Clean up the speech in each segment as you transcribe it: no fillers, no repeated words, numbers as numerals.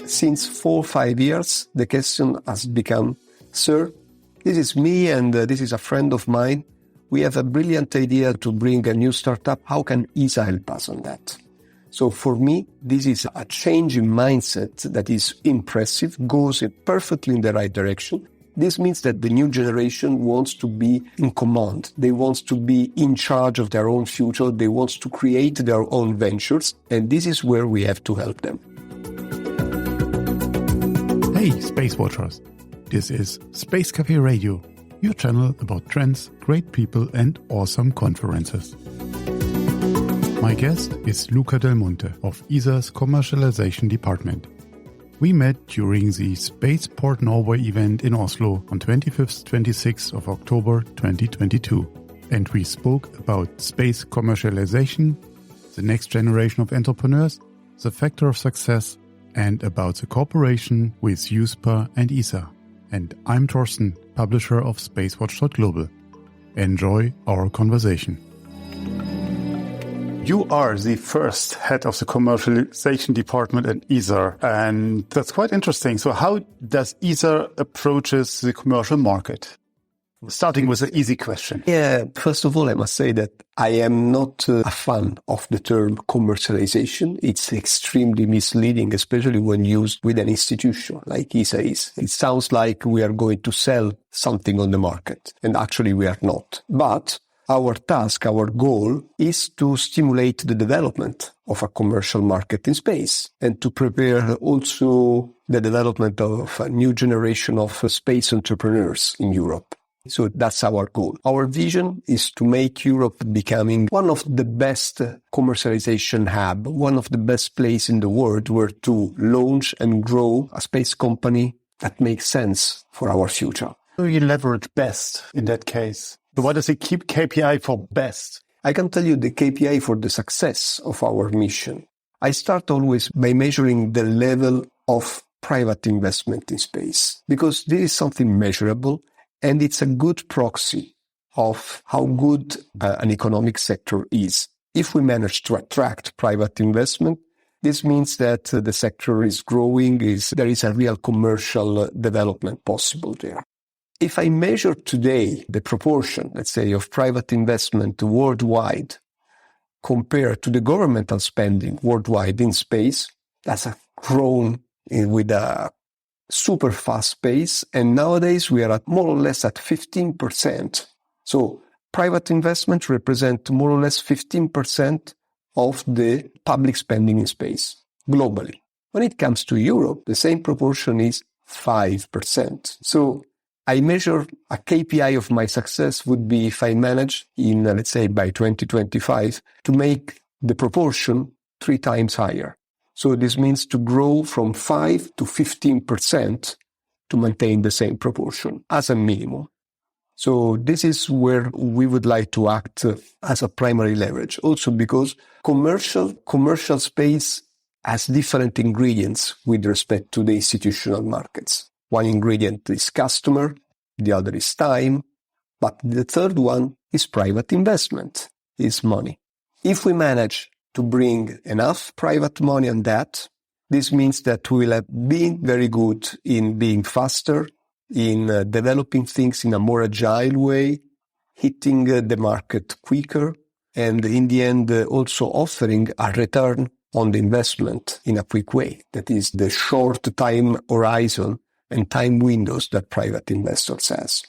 Since 4 or 5 years, the question has become, sir, this is me and this is a friend of mine. We have a brilliant idea to bring a new startup. How can ESA help us on that? So for me, this is a change in mindset that is impressive, goes perfectly in the right direction. This means that the new generation wants to be in command. They want to be in charge of their own future. They want to create their own ventures. And this is where we have to help them. Hey, SpaceWatchers. This is Space Café Radio, your channel about trends, great people and awesome conferences. My guest is Luca del Monte of ESA's commercialization department. We met during the Spaceport Norway event in Oslo on 25th-26th of October 2022. And we spoke about space commercialization, the next generation of entrepreneurs, the factor of success, and about the cooperation with USPA and ESA. And I'm Torsten, publisher of SpaceWatch.Global. Enjoy our conversation. You are the first head of the commercialization department at ESA, and that's quite interesting. So how does ESA approaches the commercial market? Starting with an easy question. Yeah, first of all, I must say that I am not a fan of the term commercialization. It's extremely misleading, especially when used with an institution like ESA is. It sounds like we are going to sell something on the market, and actually we are not. But our task, our goal is to stimulate the development of a commercial market in space and to prepare also the development of a new generation of space entrepreneurs in Europe. So that's our goal. Our vision is to make Europe becoming one of the best commercialization hub, one of the best places in the world where to launch and grow a space company that makes sense for our future. So you leverage best in that case. So what is the key KPI for best? I can tell you the KPI for the success of our mission. I start always by measuring the level of private investment in space, because this is something measurable and it's a good proxy of how good an economic sector is. If we manage to attract private investment, this means that the sector is growing, there is a real commercial development possible there. If I measure today the proportion, let's say, of private investment worldwide compared to the governmental spending worldwide in space, that's grown with a super fast pace. And nowadays we are at more or less at 15%. So private investment represent more or less 15% of the public spending in space globally. When it comes to Europe, the same proportion is 5%. So I measure a KPI of my success would be if I manage in, let's say, by 2025 to make the proportion 3 times higher. So this means to grow from 5 to 15% to maintain the same proportion as a minimum. So this is where we would like to act as a primary leverage. Also because commercial space has different ingredients with respect to the institutional markets. One ingredient is customer, the other is time, but the third one is private investment, is money. If we manage to bring enough private money on that, this means that we will have been very good in being faster, in developing things in a more agile way, hitting the market quicker, and in the end also offering a return on the investment in a quick way. That is the short time horizon and time windows that private investors has.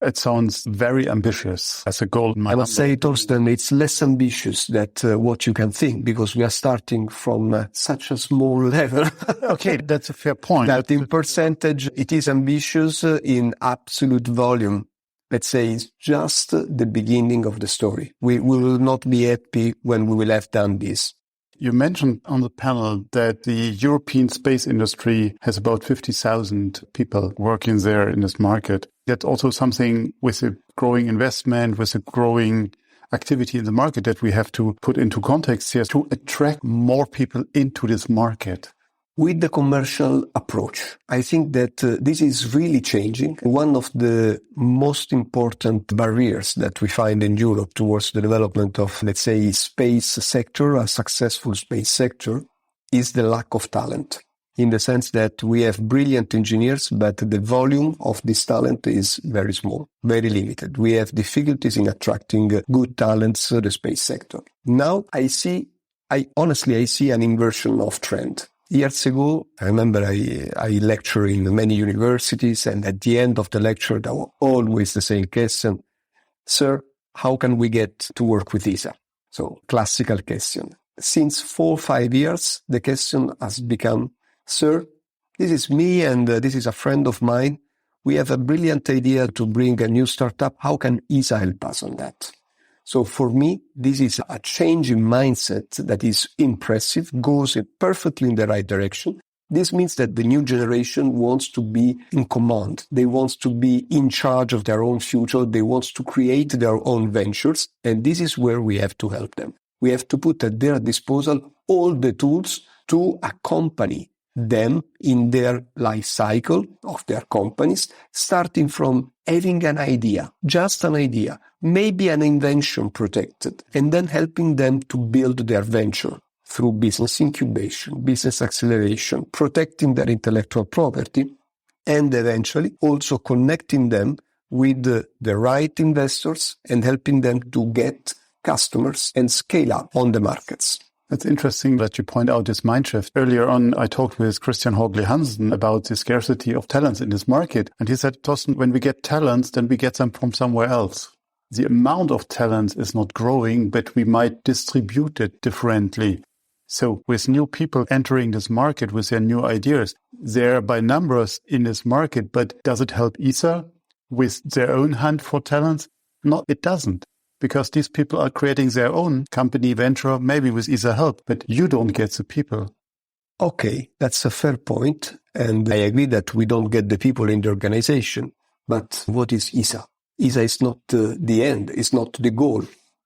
It sounds very ambitious as a goal. I must say, Torsten, it's less ambitious than what you can think, because we are starting from such a small level. Okay, that's a fair point. That in percentage, it is ambitious. In absolute volume, let's say, it's just the beginning of the story. We will not be happy when we will have done this. You mentioned on the panel that the European space industry has about 50,000 people working there in this market. That's also something with a growing investment, with a growing activity in the market that we have to put into context here to attract more people into this market. With the commercial approach, I think that this is really changing. One of the most important barriers that we find in Europe towards the development of, let's say, space sector, a successful space sector, is the lack of talent. in the sense that we have brilliant engineers, but the volume of this talent is very small, very limited. We have difficulties in attracting good talents to the space sector. Now I see an inversion of trend. Years ago, I remember I lecture in many universities, and at the end of the lecture, there was always the same question. Sir, how can we get to work with ESA? So, classical question. Since 4 or 5 years, the question has become, sir, this is me and this is a friend of mine. We have a brilliant idea to bring a new startup. How can ESA help us on that? So for me, this is a change in mindset that is impressive, goes perfectly in the right direction. This means that the new generation wants to be in command. They want to be in charge of their own future. They want to create their own ventures. And this is where we have to help them. We have to put at their disposal all the tools to accompany them in their life cycle of their companies, starting from having an idea, just an idea, maybe an invention protected, and then helping them to build their venture through business incubation, business acceleration, protecting their intellectual property, and eventually also connecting them with the right investors and helping them to get customers and scale up on the markets. It's interesting that you point out this mind shift. Earlier on, I talked with Christian Hogley Hansen about the scarcity of talents in this market. And he said, Torsten, when we get talents, then we get them from somewhere else. The amount of talents is not growing, but we might distribute it differently. So with new people entering this market with their new ideas, they're by numbers in this market, but does it help ESA with their own hunt for talents? No, it doesn't. Because these people are creating their own company venture, maybe with ESA help, but you don't get the people. Okay, that's a fair point. And I agree that we don't get the people in the organization. But what is ESA? ESA is not the end, it's not the goal.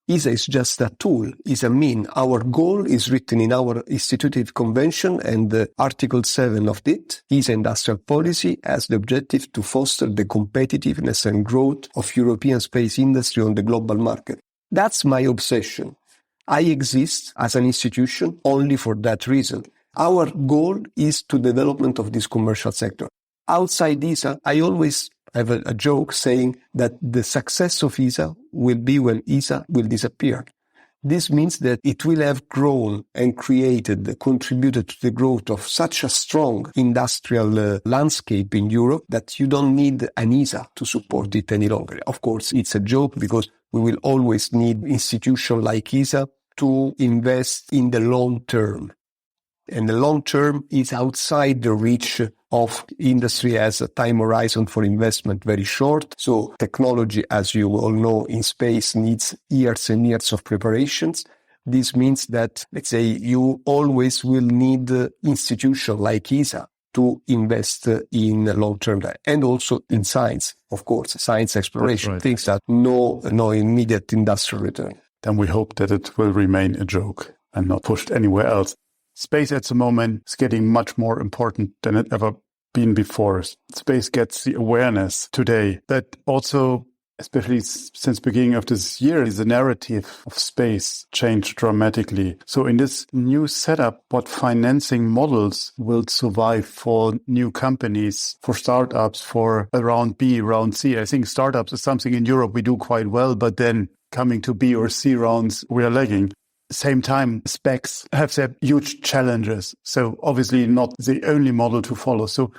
ESA is just a tool, is a mean. Our goal is written in our institutive convention, and Article 7 of it, ESA industrial policy, has the objective to foster the competitiveness and growth of European space industry on the global market. That's my obsession. I exist as an institution only for that reason. Our goal is to development of this commercial sector. Outside ESA, I always have a joke saying that the success of ESA will be when ESA will disappear. This means that it will have grown and contributed to the growth of such a strong industrial landscape in Europe that you don't need an ESA to support it any longer. Of course, it's a joke because we will always need institutions like ESA to invest in the long term. And the long term is outside the reach of industry as a time horizon for investment very short. So technology, as you all know, in space needs years and years of preparations. This means that, let's say, you always will need institutions like ESA to invest in long term and also in science, of course, science exploration, right. Things that no immediate industrial return. Then we hope that it will remain a joke and not pushed anywhere else. Space at the moment is getting much more important than it ever been before. Space gets the awareness today, but also, especially since beginning of this year, the narrative of space changed dramatically. So in this new setup, what financing models will survive for new companies, for startups, for round B, round C? I think startups is something in Europe we do quite well, but then coming to B or C rounds, we are lagging. Same time, specs have their huge challenges. So obviously not the only model to follow. So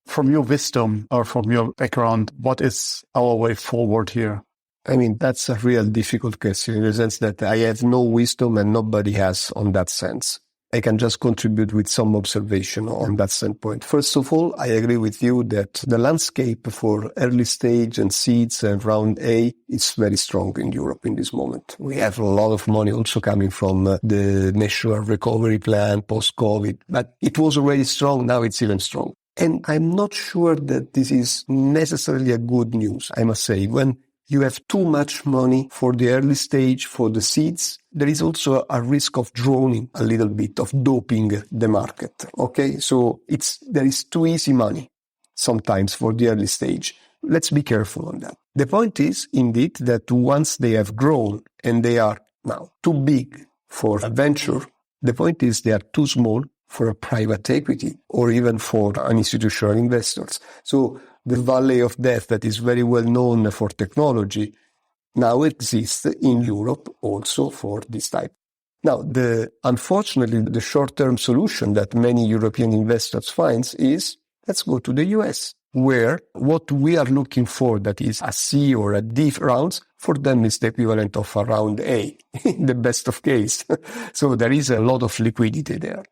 from your wisdom or from your background, what is our way forward here? I mean, that's a real difficult question in the sense that I have no wisdom and nobody has on that sense. I can just contribute with some observation on that standpoint. First of all, I agree with you that the landscape for early stage and seeds and round A is very strong in Europe in this moment. We have a lot of money also coming from the National Recovery Plan post-COVID, but it was already strong. Now it's even strong. And I'm not sure that this is necessarily a good news, I must say. When you have too much money for the early stage, for the seeds, there is also a risk of drowning a little bit, of doping the market. Okay, so there is too easy money sometimes for the early stage. Let's be careful on that. The point is, indeed, that once they have grown and they are now too big for a venture, the point is they are too small for a private equity or even for an institutional investors. So the valley of death that is very well known for technology now exists in Europe also for this type. Now, unfortunately, the short-term solution that many European investors find is, let's go to the US, where what we are looking for, that is a C or a D rounds, for them is the equivalent of a round A, in the best of case. So there is a lot of liquidity there.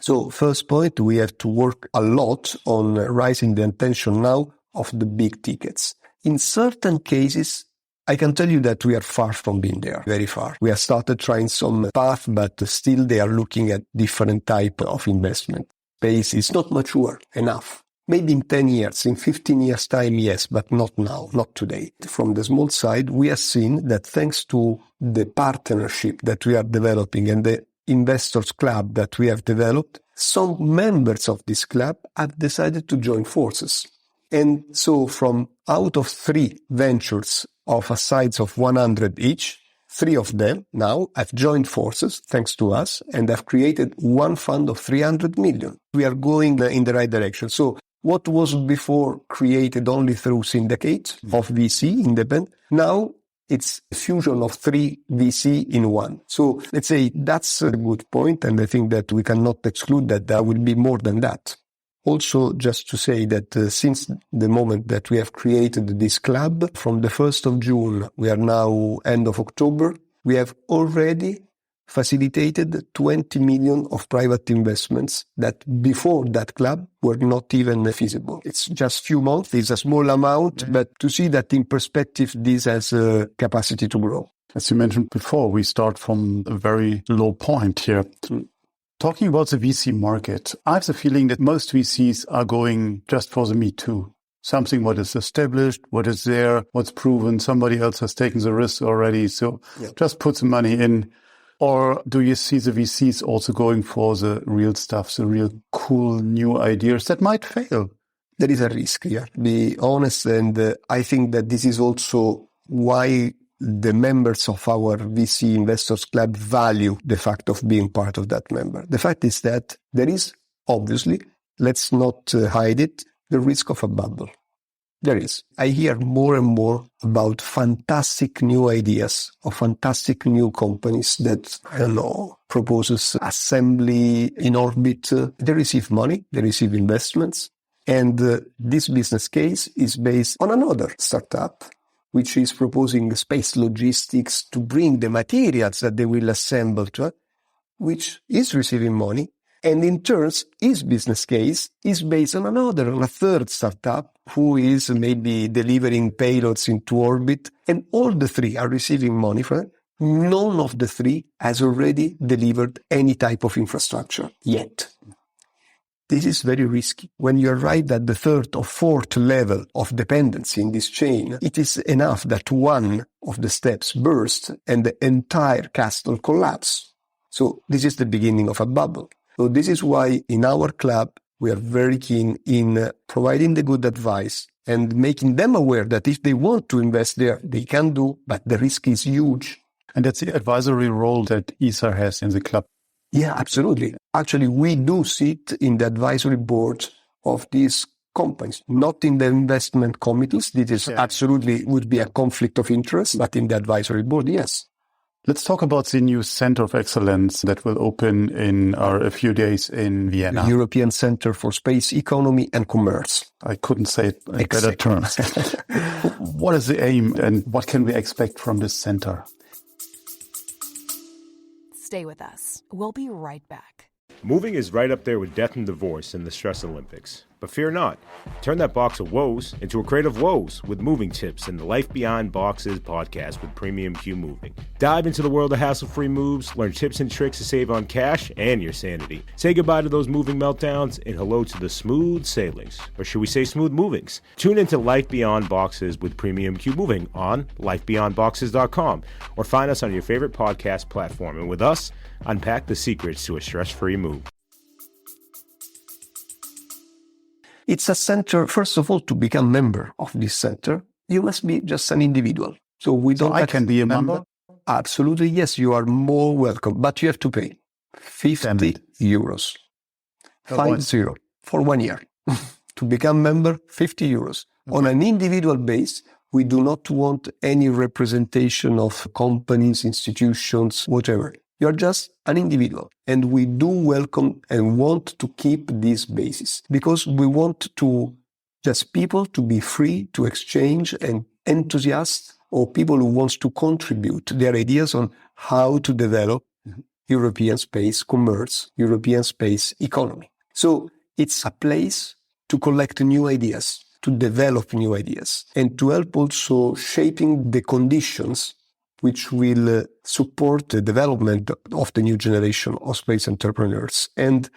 So first point, we have to work a lot on raising the attention now of the big tickets. In certain cases, I can tell you that we are far from being there, very far. We have started trying some path, but still they are looking at different type of investment. Space is not mature enough. Maybe in 10 years, in 15 years time, yes, but not now, not today. From the small side, we have seen that thanks to the partnership that we are developing and the investors club that we have developed, some members of this club have decided to join forces. And so from out of 3 ventures of a size of 100 each, 3 of them now have joined forces, thanks to us, and have created one fund of 300 million. We are going in the right direction. So what was before created only through syndicates of VC independent, now it's a fusion of 3 VC in one. So let's say that's a good point, and I think that we cannot exclude that there will be more than that. Also, just to say that since the moment that we have created this club, from the 1st of June, we are now end of October, we have already facilitated 20 million of private investments that before that club were not even feasible. It's just few months, it's a small amount, but to see that in perspective, this has a capacity to grow. As you mentioned before, we start from a very low point here. Talking about the VC market, I have the feeling that most VCs are going just for the me too. Something what is established, what is there, what's proven, somebody else has taken the risk already, so just put the money in. Or do you see the VCs also going for the real stuff, the real cool new ideas that might fail? There is a risk here, be honest, and I think that this is also why the members of our VC Investors Club value the fact of being part of that member. The fact is that there is, obviously, let's not hide it, the risk of a bubble. There is. I hear more and more about fantastic new ideas of fantastic new companies that, proposes assembly in orbit. They receive money, they receive investments, and this business case is based on another startup which is proposing space logistics to bring the materials that they will assemble to, which is receiving money. And in turn, his business case is based on a third startup who is maybe delivering payloads into orbit. And all the 3 are receiving money from it. None of the 3 has already delivered any type of infrastructure yet. This is very risky. When you arrive at the 3rd or 4th level of dependency in this chain, it is enough that one of the steps burst and the entire castle collapse. So this is the beginning of a bubble. So this is why in our club, we are very keen in providing the good advice and making them aware that if they want to invest there, they can do, but the risk is huge. And that's the advisory role that ESA has in the club. Yeah, absolutely. Actually, we do sit in the advisory board of these companies, not in the investment committees. This is absolutely would be a conflict of interest, but in the advisory board, yes. Let's talk about the new Center of Excellence that will open in a few days in Vienna. The European Center for Space Economy and Commerce. I couldn't say it in better terms. What is the aim and what can we expect from this center? Stay with us. We'll be right back. Moving is right up there with death and divorce in the Stress Olympics. But fear not. Turn that box of woes into a crate of woes with moving tips in the Life Beyond Boxes podcast with Premium Q Moving. Dive into the world of hassle-free moves, learn tips and tricks to save on cash and your sanity. Say goodbye to those moving meltdowns and hello to the smooth sailings, or should we say smooth movings? Tune into Life Beyond Boxes with Premium Q Moving on lifebeyondboxes.com or find us on your favorite podcast platform. And with us, unpack the secrets to a stress-free move. It's a center, first of all, to become a member of this center, you must be just an individual. So I can be a member? Absolutely, yes, you are more welcome, but you have to pay 50 euros. 50 for 1 year. To become member, 50 euros. Okay. On an individual base, we do not want any representation of companies, institutions, whatever. You're just an individual. And we do welcome and want to keep this basis because we want to just people to be free to exchange and enthusiasts or people who want to contribute their ideas on how to develop European space commerce, European space economy. So it's a place to collect new ideas, to develop new ideas, and to help also shaping the conditions which will support the development of the new generation of space entrepreneurs. And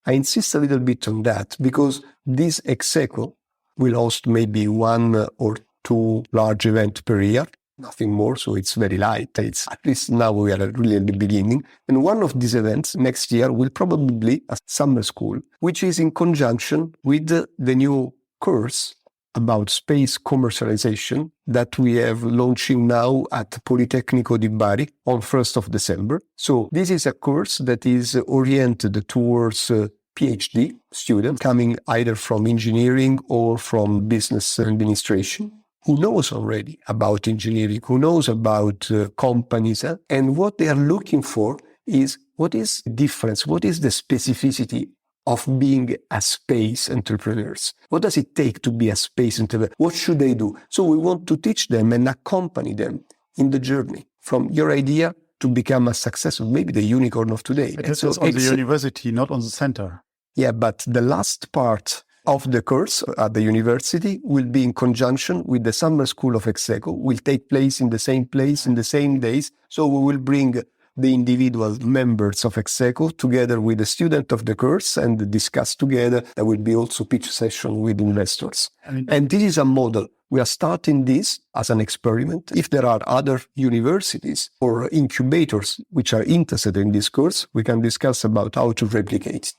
I insist a little bit on that because this Execo will host maybe 1 or 2 large events per year, nothing more, so it's very light. It's at least now we are really at the beginning. And one of these events next year will probably be a summer school, which is in conjunction with the new course about space commercialization that we have launching now at Politecnico di Bari on 1st of December. So this is a course that is oriented towards PhD students coming either from engineering or from business administration, who knows already about engineering, who knows about companies. And what they are looking for is what is the difference, what is the specificity of being a space entrepreneurs. What does it take to be a space entrepreneur? What should they do? So we want to teach them and accompany them in the journey from your idea to become a success, maybe the unicorn of today. This is on the university, not on the center. Yeah, but the last part of the course at the university will be in conjunction with the summer school of Execo, will take place in the same place, in the same days. So we will bring the individual members of Execo together with the student of the course and discuss together. There will be also pitch session with investors. And this is a model. We are starting this as an experiment. If there are other universities or incubators which are interested in this course, we can discuss about how to replicate it.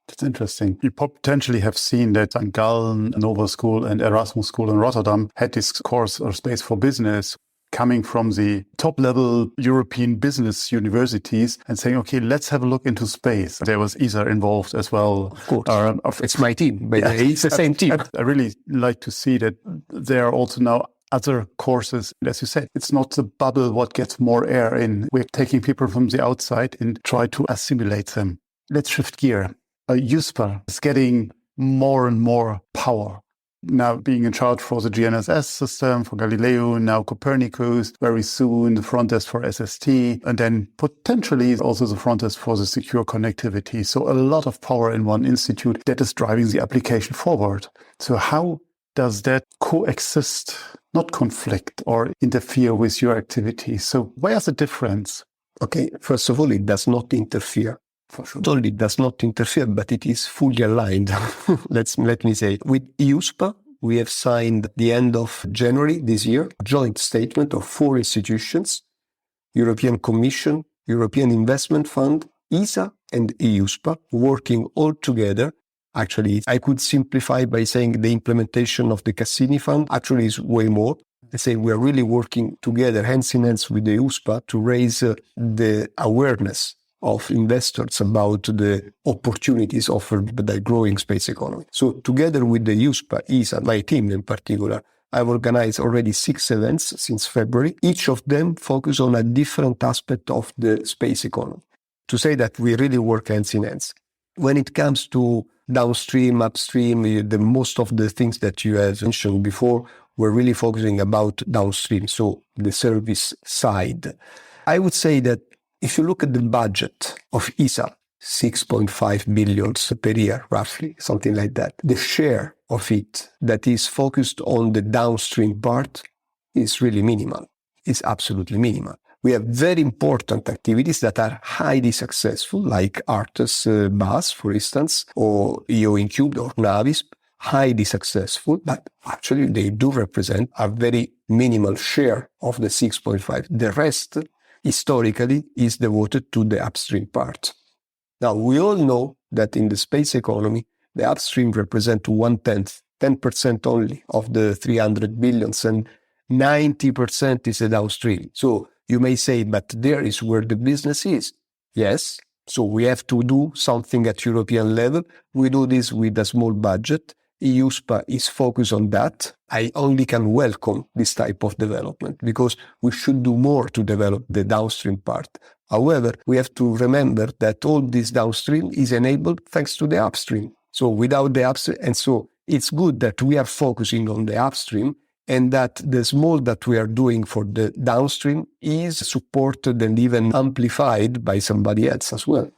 That's interesting. You potentially have seen that St. Gallen, Nova School and Erasmus School in Rotterdam had this course or Space for Business coming from the top-level European business universities and saying, okay, let's have a look into space. There was ESA involved as well. Of course. It's my team, but it's the same team. I really like to see that there are also now other courses. As you said, it's not the bubble what gets more air in. We're taking people from the outside and try to assimilate them. Let's shift gear. USPA is getting more and more power. Now being in charge for the GNSS system, for Galileo, now Copernicus, very soon the front desk for SST, and then potentially also the front desk for the secure connectivity. So a lot of power in one institute that is driving the application forward. So how does that coexist, not conflict or interfere with your activity? So where's the difference? Okay, first of all, it does not interfere. For sure. Not only does not interfere, but it is fully aligned. Let me say. With USPA, we have signed at the end of January this year, a joint statement of 4 institutions, European Commission, European Investment Fund, ESA and EUSPA, working all together. Actually, I could simplify by saying the implementation of the Cassini Fund actually is way more. I say we're really working together, hands in hands with the EUSPA to raise the awareness of investors about the opportunities offered by the growing space economy. So together with the USPA, ESA, my team in particular, I've organized already 6 events since February. Each of them focus on a different aspect of the space economy. To say that we really work hands in hands. When it comes to downstream, upstream, the most of the things that you have mentioned before, we're really focusing about downstream, so the service side. I would say that if you look at the budget of ESA, 6.5 billion per year, roughly, something like that, the share of it that is focused on the downstream part is really minimal. It's absolutely minimal. We have very important activities that are highly successful, like Artes BAS, for instance, or EO Incubed or Navis, highly successful, but actually they do represent a very minimal share of the 6.5. The rest historically is devoted to the upstream part. Now, we all know that in the space economy, the upstream represent 1/10, 10% only of the 300 billions, and 90% is the downstream. So you may say, but there is where the business is. Yes, So we have to do something at European level. We do this with a small budget. EUSPA is focused on that. I only can welcome this type of development because we should do more to develop the downstream part. However, we have to remember that all this downstream is enabled thanks to the upstream. So without the upstream, and so it's good that we are focusing on the upstream and that the small that we are doing for the downstream is supported and even amplified by somebody else as well.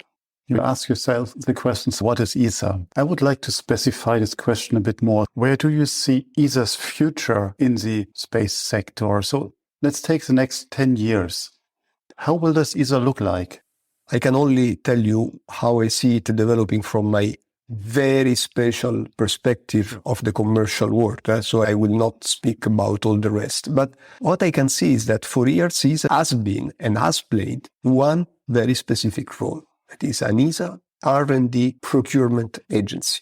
You ask yourself the questions, what is ESA? I would like to specify this question a bit more. Where do you see ESA's future in the space sector? So let's take the next 10 years. How will this ESA look like? I can only tell you how I see it developing from my very special perspective of the commercial world. So I will not speak about all the rest. But what I can see is that for years ESA has been and has played one very specific role. It is an ESA R&D procurement agency,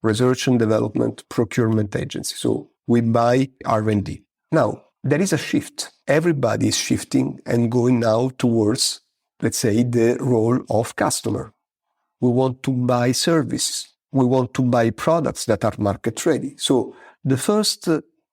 research and development procurement agency. So we buy R&D. Now, there is a shift. Everybody is shifting and going now towards, let's say, the role of customer. We want to buy services. We want to buy products that are market ready. So the first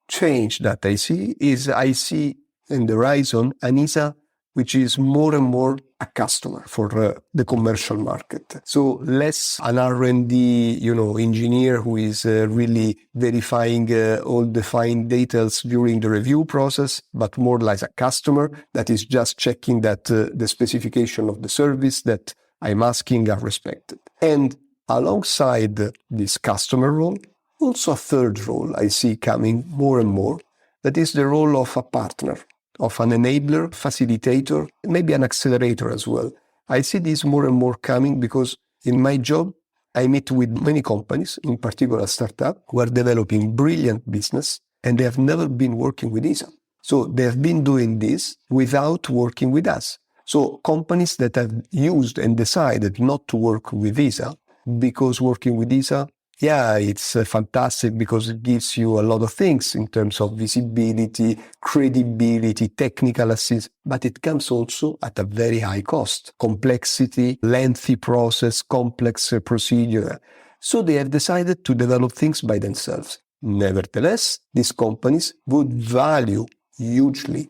change that I see in the horizon an ESA which is more and more a customer for the commercial market. So less an R&D, engineer who is really verifying all the fine details during the review process, but more like a customer that is just checking that the specification of the service that I'm asking are respected. And alongside this customer role, also a third role I see coming more and more, that is the role of a partner, of an enabler, facilitator, maybe an accelerator as well. I see this more and more coming because in my job, I meet with many companies, in particular startups, who are developing brilliant business and they have never been working with ESA. So they have been doing this without working with us. So companies that have used and decided not to work with ESA because working with ESA, it's fantastic because it gives you a lot of things in terms of visibility, credibility, technical assistance, but it comes also at a very high cost, complexity, lengthy process, complex procedure. So they have decided to develop things by themselves. Nevertheless, these companies would value hugely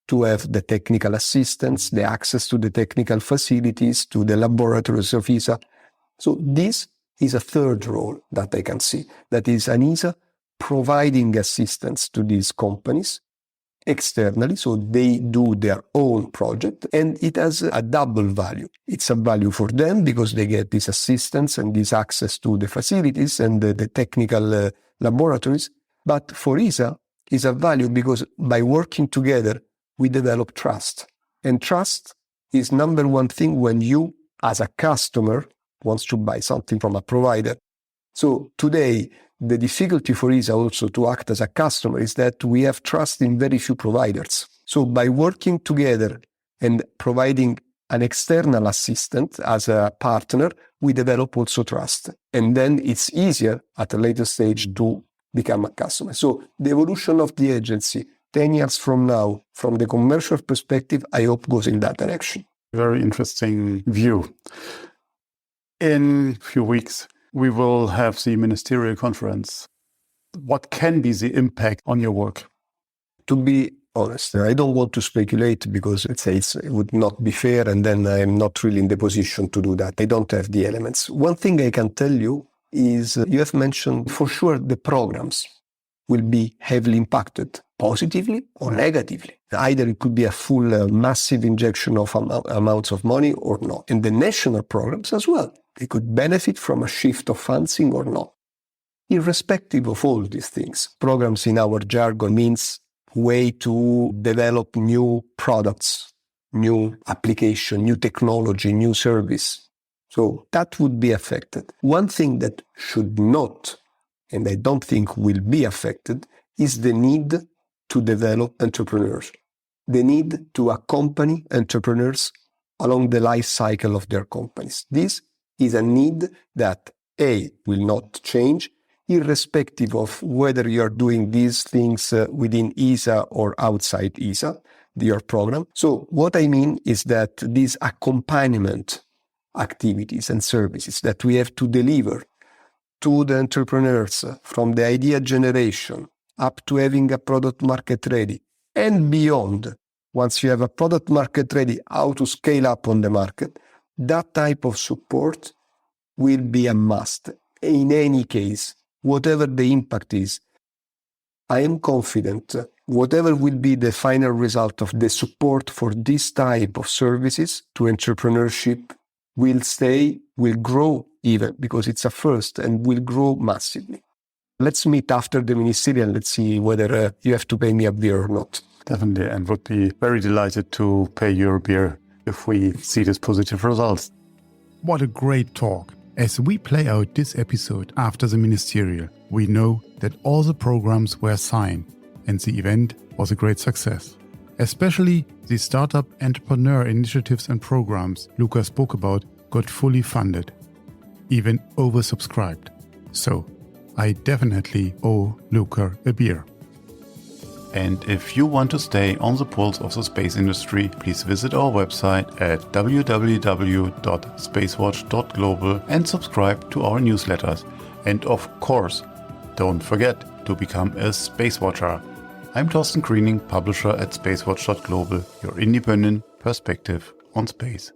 to have the technical assistance, the access to the technical facilities, to the laboratories of ESA. So this is a third role that I can see. That is an ESA providing assistance to these companies externally, so they do their own project, and it has a double value. It's a value for them because they get this assistance and this access to the facilities and the technical laboratories, but for ESA, it's a value because by working together, we develop trust. And trust is number one thing when you, as a customer, wants to buy something from a provider. So today, the difficulty for ESA also to act as a customer is that we have trust in very few providers. So by working together and providing an external assistant as a partner, we develop also trust. And then it's easier at a later stage to become a customer. So the evolution of the agency 10 years from now, from the commercial perspective, I hope goes in that direction. Very interesting view. In a few weeks, we will have the ministerial conference. What can be the impact on your work? To be honest, I don't want to speculate because it would not be fair and then I'm not really in the position to do that. I don't have the elements. One thing I can tell you is you have mentioned for sure the programs will be heavily impacted, positively or negatively. Either it could be a full massive injection of amounts of money or not. And the national programs as well. They could benefit from a shift of funding or not. Irrespective of all these things, programs in our jargon means way to develop new products, new application, new technology, new service. So that would be affected. One thing that should not, and I don't think will be affected, is the need to develop entrepreneurs. The need to accompany entrepreneurs along the life cycle of their companies. This is a need that, will not change, irrespective of whether you are doing these things within ESA or outside ESA, your program. So what I mean is that this accompaniment activities and services that we have to deliver to the entrepreneurs from the idea generation up to having a product market ready and beyond. Once you have a product market ready, how to scale up on the market, that type of support will be a must. In any case, whatever the impact is, I am confident whatever will be the final result of the support for this type of services to entrepreneurship will stay, will grow even, because it's a first, and will grow massively. Let's meet after the ministerial. Let's see whether you have to pay me a beer or not. Definitely, and would be very delighted to pay you a beer if we see these positive results. What a great talk. As we play out this episode after the ministerial, we know that all the programs were signed and the event was a great success. Especially the startup entrepreneur initiatives and programs Luca spoke about got fully funded, even oversubscribed. So I definitely owe Luca a beer. And if you want to stay on the pulse of the space industry, please visit our website at www.SpaceWatch.Global and subscribe to our newsletters. And of course, don't forget to become a Space Watcher. I'm Torsten, publisher at SpaceWatch.Global, your independent perspective on space.